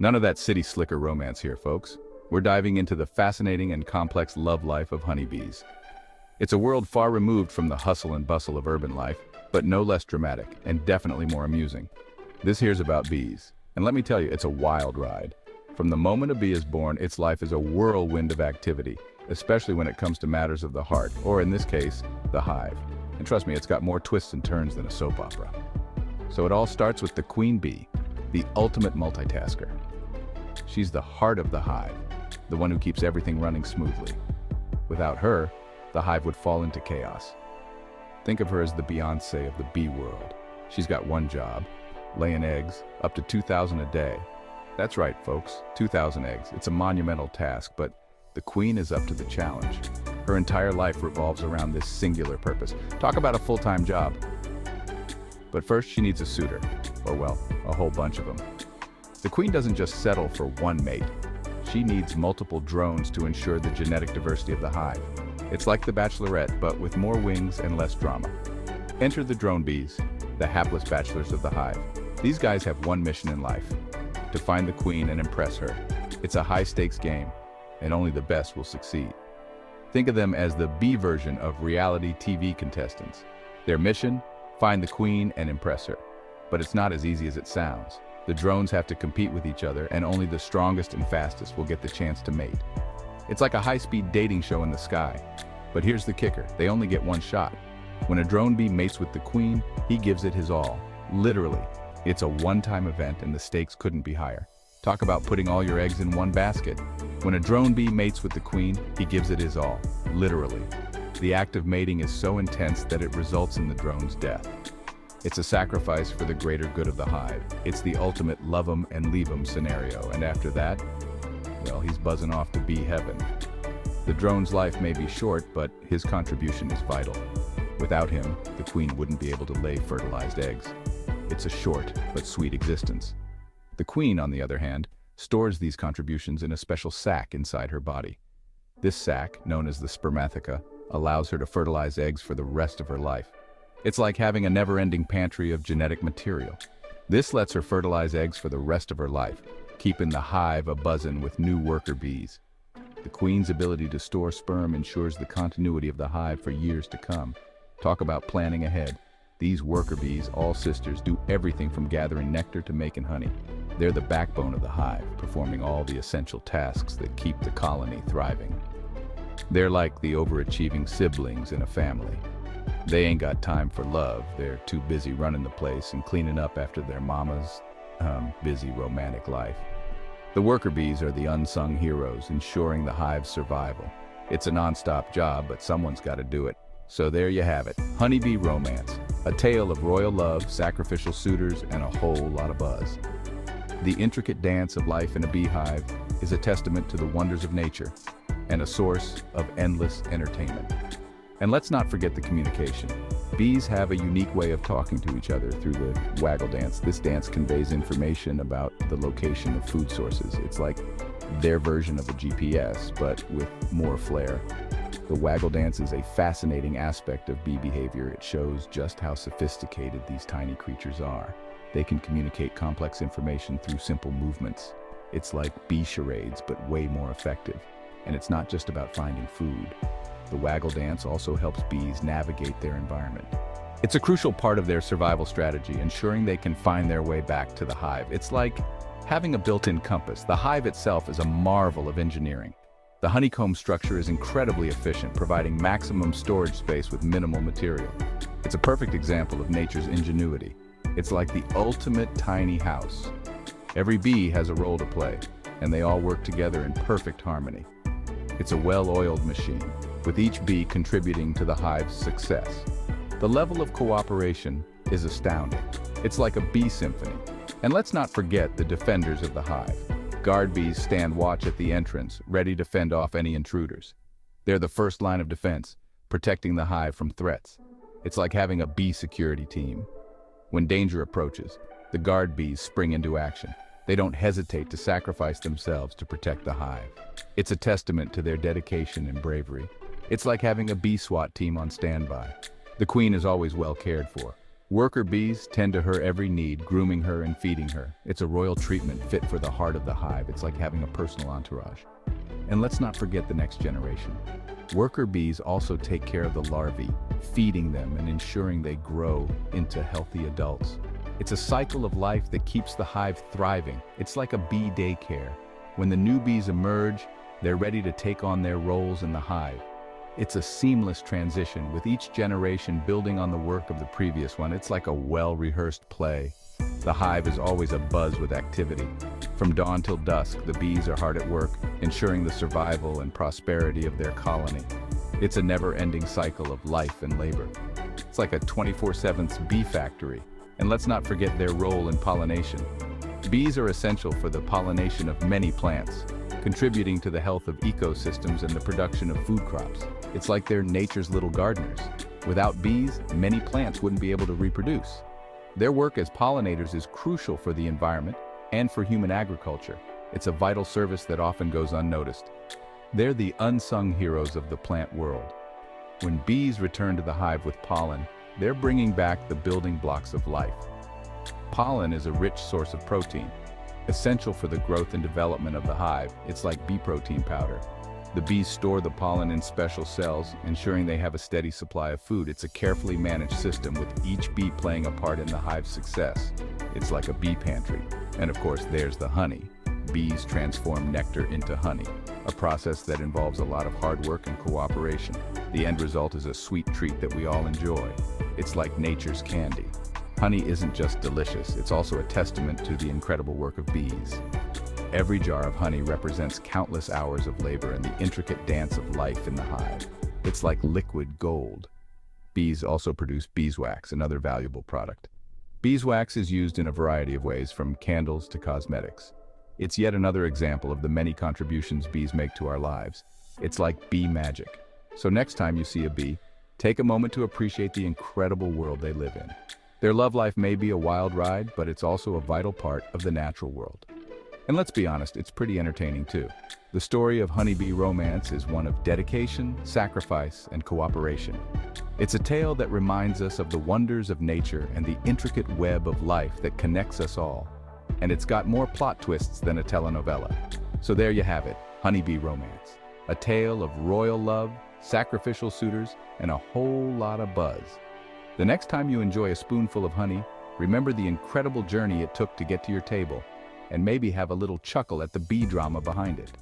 None of that city slicker romance here, folks. We're diving into the fascinating and complex love life of honeybees. It's a world far removed from the hustle and bustle of urban life, but no less dramatic and definitely more amusing. This here's about bees, and let me tell you, it's a wild ride. From the moment a bee is born, its life is a whirlwind of activity, especially when it comes to matters of the heart, or in this case, the hive. And trust me, it's got more twists and turns than a soap opera. So it all starts with the queen bee, the ultimate multitasker. She's the heart of the hive, the one who keeps everything running smoothly. Without her, the hive would fall into chaos. Think of her as the Beyoncé of the bee world. She's got one job, laying eggs, up to 2,000 a day. That's right, folks, 2,000 eggs. It's a monumental task, but the queen is up to the challenge. Her entire life revolves around this singular purpose. Talk about a full-time job. But first, she needs a suitor, or well, a whole bunch of them. The queen doesn't just settle for one mate. She needs multiple drones to ensure the genetic diversity of the hive. It's like The Bachelorette, but with more wings and less drama. Enter the drone bees, the hapless bachelors of the hive. These guys have one mission in life: to find the queen and impress her. It's a high-stakes game, and only the best will succeed. Think of them as the bee version of reality TV contestants. Their mission? Find the queen and impress her. But it's not as easy as it sounds. The drones have to compete with each other, and only the strongest and fastest will get the chance to mate. It's like a high-speed dating show in the sky. But here's the kicker, they only get one shot. When a drone bee mates with the queen, he gives it his all. Literally. It's a one-time event and the stakes couldn't be higher. Talk about putting all your eggs in one basket. When a drone bee mates with the queen, he gives it his all. Literally. The act of mating is so intense that it results in the drone's death. It's a sacrifice for the greater good of the hive. It's the ultimate love 'em and leave 'em scenario, and after that, well, he's buzzing off to bee heaven. The drone's life may be short, but his contribution is vital. Without him, the queen wouldn't be able to lay fertilized eggs. It's a short but sweet existence. The queen, on the other hand, stores these contributions in a special sac inside her body. This sac, known as the spermatheca, allows her to fertilize eggs for the rest of her life. It's like having a never-ending pantry of genetic material. This lets her fertilize eggs for the rest of her life, keeping the hive a-buzzin' with new worker bees. The queen's ability to store sperm ensures the continuity of the hive for years to come. Talk about planning ahead. These worker bees, all sisters, do everything from gathering nectar to making honey. They're the backbone of the hive, performing all the essential tasks that keep the colony thriving. They're like the overachieving siblings in a family. They ain't got time for love. They're too busy running the place and cleaning up after their mama's busy romantic life. The worker bees are the unsung heroes, ensuring the hive's survival. It's a non-stop job, but someone's got to do it. So there you have it, Honeybee Romance, a tale of royal love, sacrificial suitors, and a whole lot of buzz. The intricate dance of life in a beehive is a testament to the wonders of nature and a source of endless entertainment. And let's not forget the communication. Bees have a unique way of talking to each other through the waggle dance. This dance conveys information about the location of food sources. It's like their version of a GPS, but with more flair. The waggle dance is a fascinating aspect of bee behavior. It shows just how sophisticated these tiny creatures are. They can communicate complex information through simple movements. It's like bee charades, but way more effective. And it's not just about finding food. The waggle dance also helps bees navigate their environment. It's a crucial part of their survival strategy, ensuring they can find their way back to the hive. It's like having a built-in compass. The hive itself is a marvel of engineering. The honeycomb structure is incredibly efficient, providing maximum storage space with minimal material. It's a perfect example of nature's ingenuity. It's like the ultimate tiny house. Every bee has a role to play, and they all work together in perfect harmony. It's a well-oiled machine, with each bee contributing to the hive's success. The level of cooperation is astounding. It's like a bee symphony. And let's not forget the defenders of the hive. Guard bees stand watch at the entrance, ready to fend off any intruders. They're the first line of defense, protecting the hive from threats. It's like having a bee security team. When danger approaches, the guard bees spring into action. They don't hesitate to sacrifice themselves to protect the hive. It's a testament to their dedication and bravery. It's like having a bee SWAT team on standby. The queen is always well cared for. Worker bees tend to her every need, grooming her and feeding her. It's a royal treatment fit for the heart of the hive. It's like having a personal entourage. And let's not forget the next generation. Worker bees also take care of the larvae, feeding them and ensuring they grow into healthy adults. It's a cycle of life that keeps the hive thriving. It's like a bee daycare. When the new bees emerge, they're ready to take on their roles in the hive. It's a seamless transition, with each generation building on the work of the previous one. It's like a well-rehearsed play. The hive is always abuzz with activity. From dawn till dusk, the bees are hard at work, ensuring the survival and prosperity of their colony. It's a never-ending cycle of life and labor. It's like a 24/7 bee factory. And let's not forget their role in pollination. Bees are essential for the pollination of many plants, contributing to the health of ecosystems and the production of food crops. It's like they're nature's little gardeners. Without bees, many plants wouldn't be able to reproduce. Their work as pollinators is crucial for the environment and for human agriculture. It's a vital service that often goes unnoticed. They're the unsung heroes of the plant world. When bees return to the hive with pollen, they're bringing back the building blocks of life. Pollen is a rich source of protein, essential for the growth and development of the hive. It's like bee protein powder. The bees store the pollen in special cells, ensuring they have a steady supply of food. It's a carefully managed system, with each bee playing a part in the hive's success. It's like a bee pantry. And of course, there's the honey. Bees transform nectar into honey, a process that involves a lot of hard work and cooperation. The end result is a sweet treat that we all enjoy. It's like nature's candy. Honey isn't just delicious, it's also a testament to the incredible work of bees. Every jar of honey represents countless hours of labor and the intricate dance of life in the hive. It's like liquid gold. Bees also produce beeswax, another valuable product. Beeswax is used in a variety of ways, from candles to cosmetics. It's yet another example of the many contributions bees make to our lives. It's like bee magic. So next time you see a bee, take a moment to appreciate the incredible world they live in. Their love life may be a wild ride, but it's also a vital part of the natural world. And let's be honest, it's pretty entertaining too. The story of honeybee romance is one of dedication, sacrifice, and cooperation. It's a tale that reminds us of the wonders of nature and the intricate web of life that connects us all. And it's got more plot twists than a telenovela. So there you have it, Honeybee Romance. A tale of royal love, sacrificial suitors, and a whole lot of buzz. The next time you enjoy a spoonful of honey, remember the incredible journey it took to get to your table, and maybe have a little chuckle at the bee drama behind it.